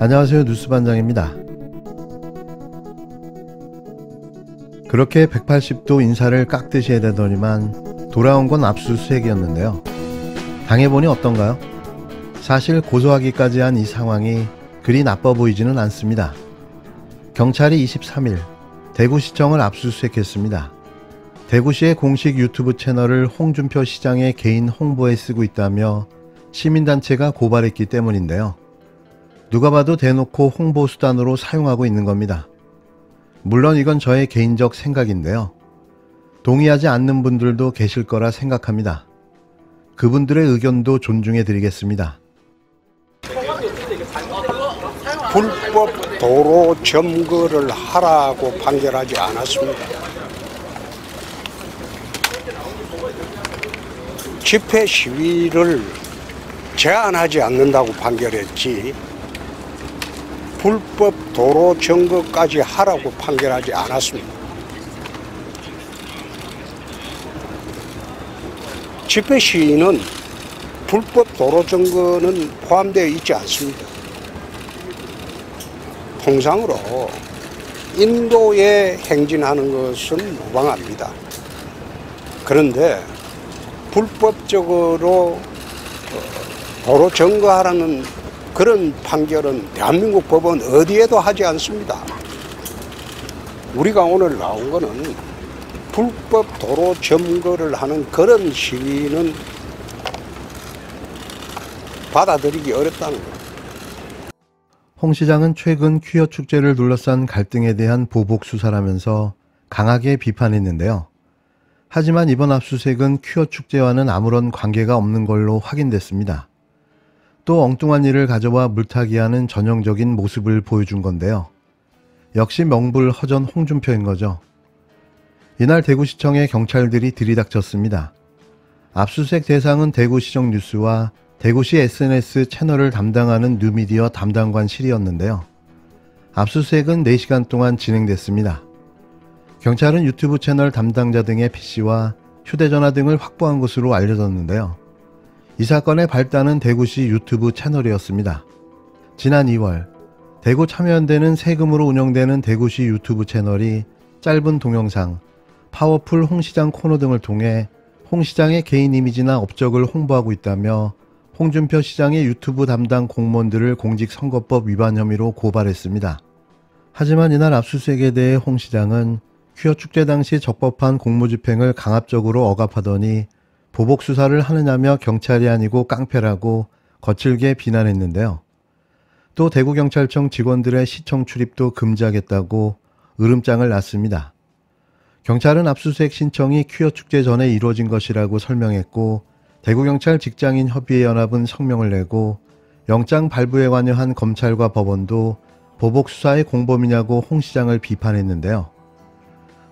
안녕하세요, 뉴스반장입니다. 그렇게 180도 인사를 깍듯이 해대더니만 돌아온 건 압수수색이었는데요. 당해보니 어떤가요? 사실 고소하기까지 한 이 상황이 그리 나빠 보이지는 않습니다. 경찰이 23일 대구시청을 압수수색했습니다. 대구시의 공식 유튜브 채널을 홍준표 시장의 개인 홍보에 쓰고 있다며 시민단체가 고발했기 때문인데요. 누가 봐도 대놓고 홍보 수단으로 사용하고 있는 겁니다. 물론 이건 저의 개인적 생각인데요. 동의하지 않는 분들도 계실 거라 생각합니다. 그분들의 의견도 존중해 드리겠습니다. 불법 도로 점거를 하라고 판결하지 않았습니다. 집회 시위를 제한하지 않는다고 판결했지 불법 도로 점거까지 하라고 판결하지 않았습니다. 집회 시위는 불법 도로 점거는 포함되어 있지 않습니다. 통상으로 인도에 행진하는 것은 무방합니다. 그런데 불법적으로 도로 점거하라는 그런 판결은 대한민국 법원 어디에도 하지 않습니다. 우리가 오늘 나온 거는 불법 도로 점거를 하는 그런 시위는 받아들이기 어렵다는 거예요. 홍 시장은 최근 퀴어 축제를 둘러싼 갈등에 대한 보복 수사라면서 강하게 비판했는데요. 하지만 이번 압수수색은 퀴어 축제와는 아무런 관계가 없는 걸로 확인됐습니다. 또 엉뚱한 일을 가져와 물타기하는 전형적인 모습을 보여준 건데요. 역시 명불허전 홍준표인 거죠. 이날 대구시청에 경찰들이 들이닥쳤습니다. 압수수색 대상은 대구시청 뉴스와 대구시 SNS 채널을 담당하는 뉴미디어 담당관실이었는데요. 압수수색은 4시간 동안 진행됐습니다. 경찰은 유튜브 채널 담당자 등의 PC와 휴대전화 등을 확보한 것으로 알려졌는데요. 이 사건의 발단은 대구시 유튜브 채널이었습니다. 지난 2월 대구 참여연대는 세금으로 운영되는 대구시 유튜브 채널이 짧은 동영상, 파워풀 홍 시장 코너 등을 통해 홍 시장의 개인 이미지나 업적을 홍보하고 있다며 홍준표 시장의 유튜브 담당 공무원들을 공직선거법 위반 혐의로 고발했습니다. 하지만 이날 압수수색에 대해 홍 시장은 퀴어 축제 당시 적법한 공무집행을 강압적으로 억압하더니 보복 수사를 하느냐며 경찰이 아니고 깡패라고 거칠게 비난했는데요. 또 대구경찰청 직원들의 시청 출입도 금지하겠다고 으름장을 놨습니다. 경찰은 압수수색 신청이 퀴어 축제 전에 이루어진 것이라고 설명했고 대구경찰 직장인협의회연합은 성명을 내고 영장 발부에 관여한 검찰과 법원도 보복 수사의 공범이냐고 홍 시장을 비판했는데요.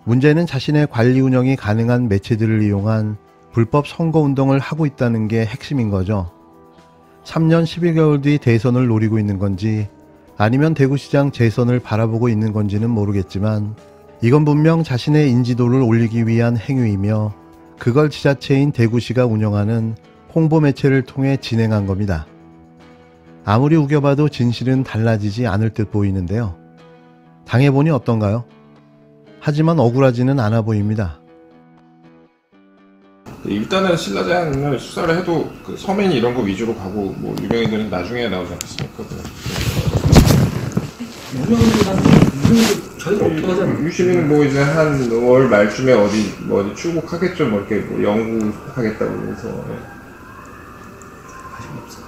문제는 자신의 관리 운영이 가능한 매체들을 이용한 불법 선거운동을 하고 있다는 게 핵심인 거죠. 3년 11개월 뒤 대선을 노리고 있는 건지 아니면 대구시장 재선을 바라보고 있는 건지는 모르겠지만 이건 분명 자신의 인지도를 올리기 위한 행위이며 그걸 지자체인 대구시가 운영하는 홍보 매체를 통해 진행한 겁니다. 아무리 우겨봐도 진실은 달라지지 않을 듯 보이는데요. 당해보니 어떤가요? 하지만 억울하지는 않아 보입니다. 일단은 신라장을 수사를 해도 그 서민 이런 거 위주로 가고 뭐 유명인들은 나중에 나오지 않겠습니까? 유명인들 저희가 어떻게 하잖아요. 유시민은 뭐 이제 한 5월 말쯤에 어디 출국하겠죠. 뭐 이렇게 뭐 연구하겠다고 그래서. 관심 없어.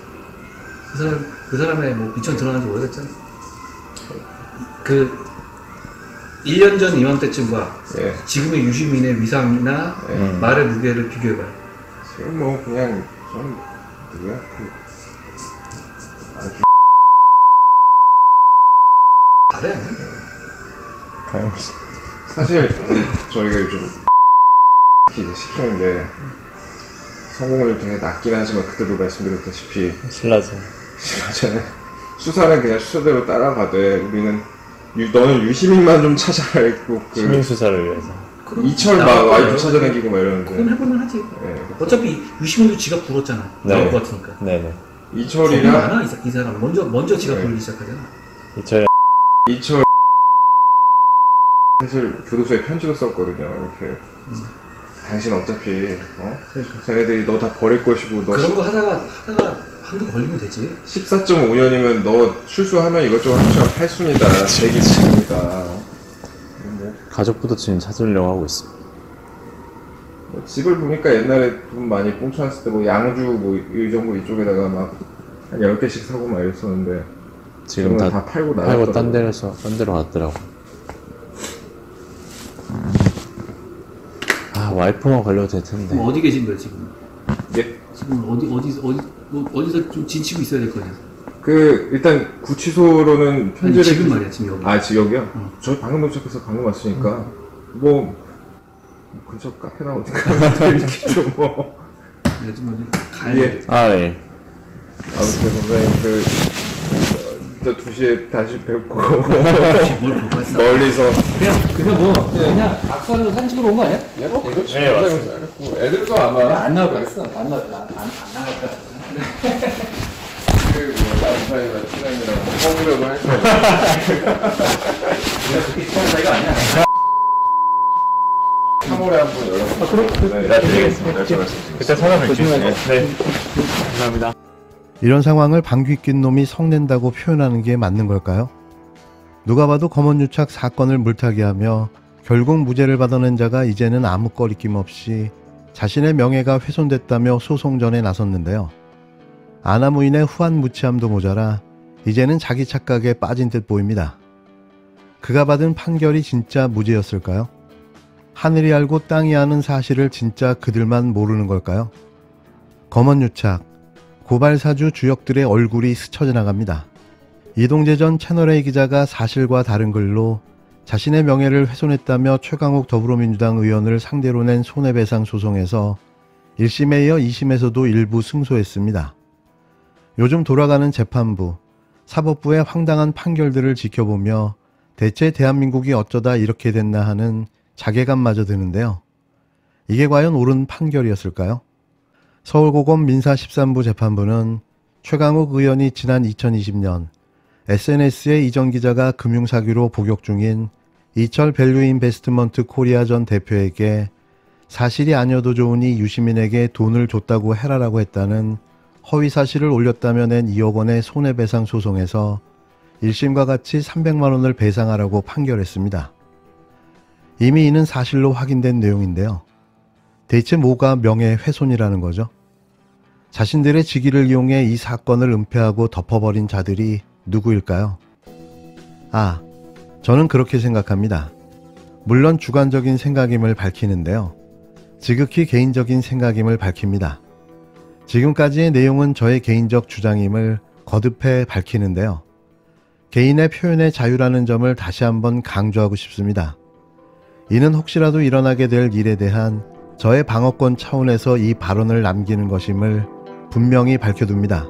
그 사람의 뭐 미천 드러난 지 오래됐잖아요. 1년 전 이맘때쯤과 지금의 유시민의 위상이나 말의 무게를 비교해봐요. 지금 뭐 그냥 저는 누구야? 아주 잘해. 사실 저희가 요즘 이제 시키는데 성공률 되게 낮긴 하지만 그때도 말씀드렸다시피 신라잖아요. 수사는 그냥 수사대로 따라가되 우리는 너는 유시민만 좀 찾아라 했고 시민 수사를 위해서 그럼 이철 막 나올 와이프 거예요. 찾아다니고 막 이러는데. 그건 해볼만 하지. 네. 어차피 유시민도 지가 불었잖아. 네. 나올 것 같으니까. 네네. 겁이 이철이랑 많아 이 사람. 먼저 지가 네. 불리기 시작하잖아. 이철 사실 교도소에 편지도 썼거든요. 이렇게 당신 어차피 그러니까. 쟤네들이 너 다 버릴 것이고 너 그런 거 하다가 한두 번 걸리면 되지. 14.5년이면 너 출소하면 이것저것 하면 팔순이다. 대기층이다. 가족부도 지금 찾으려고 하고 있습니다. 뭐 집을 보니까 옛날에 돈 많이 뽕쳐놨을 때 뭐 양주 뭐 이 정도 이쪽에다가 막 한 10개씩 사고 막 이랬었는데 지금 지금은 다 팔고 팔고 나갔더라고. 딴 데로 갔더라고. 아, 와이프만 걸려도 될 텐데. 그럼 어디 계신 거야 지금? 예. 지금 어디서 좀 지치고 있어야 될 거 아니야? 그 일단 구치소로는 아니, 편지를 지금 말이야 지금 여기. 아 지역이요? 응. 저희 방금 도착해서 방금 왔으니까 뭐 근처 카페나 어디 가면 이렇게 좀뭐 내가 지금 어디 가야 예. 돼. 아, 예. 아무튼 선생님 저 2시에 다시 뵙고 뭘 보고 왔어? 멀리서 그냥 뭐 그냥 악수하려고 산책으로 온 거 아니야? 네 맞습니다. 애들도 아마 안 나올 거였어. 안 나올 거야. 그뭐 남편이나 친형이랑 먹으려고 할 거예요. 그렇게 친한 사이가 아니야. 3월에 한 번 열어서 드리겠습니다. 그때 찾아뵐게요. 네. 감사합니다. 이런 상황을 방귀 낀 놈이 성낸다고 표현하는 게 맞는 걸까요? 누가 봐도 검언유착 사건을 물타기하며 결국 무죄를 받아낸 자가 이제는 아무 꺼리낌 없이 자신의 명예가 훼손됐다며 소송전에 나섰는데요. 아나무인의 후한무치함도 모자라 이제는 자기 착각에 빠진 듯 보입니다. 그가 받은 판결이 진짜 무죄였을까요? 하늘이 알고 땅이 아는 사실을 진짜 그들만 모르는 걸까요? 검언유착, 고발사주 주역들의 얼굴이 스쳐 지나갑니다. 이동재 전 채널A 기자가 사실과 다른 글로 자신의 명예를 훼손했다며 최강욱 더불어민주당 의원을 상대로 낸 손해배상 소송에서 1심에 이어 2심에서도 일부 승소했습니다. 요즘 돌아가는 재판부, 사법부의 황당한 판결들을 지켜보며 대체 대한민국이 어쩌다 이렇게 됐나 하는 자괴감마저 드는데요. 이게 과연 옳은 판결이었을까요? 서울고검 민사 13부 재판부는 최강욱 의원이 지난 2020년 SNS에 이전 기자가 금융사기로 복역 중인 이철 밸류인베스트먼트 코리아 전 대표에게 사실이 아니어도 좋으니 유시민에게 돈을 줬다고 해라라고 했다는 허위 사실을 올렸다며 낸 2억 원의 손해배상 소송에서 1심과 같이 300만 원을 배상하라고 판결했습니다. 이미 이는 사실로 확인된 내용인데요. 대체 뭐가 명예훼손이라는 거죠? 자신들의 직위를 이용해 이 사건을 은폐하고 덮어버린 자들이 누구일까요? 아, 저는 그렇게 생각합니다. 물론 주관적인 생각임을 밝히는데요. 지극히 개인적인 생각임을 밝힙니다. 지금까지의 내용은 저의 개인적 주장임을 거듭해 밝히는데요. 개인의 표현의 자유라는 점을 다시 한번 강조하고 싶습니다. 이는 혹시라도 일어나게 될 일에 대한 저의 방어권 차원에서 이 발언을 남기는 것임을 분명히 밝혀둡니다.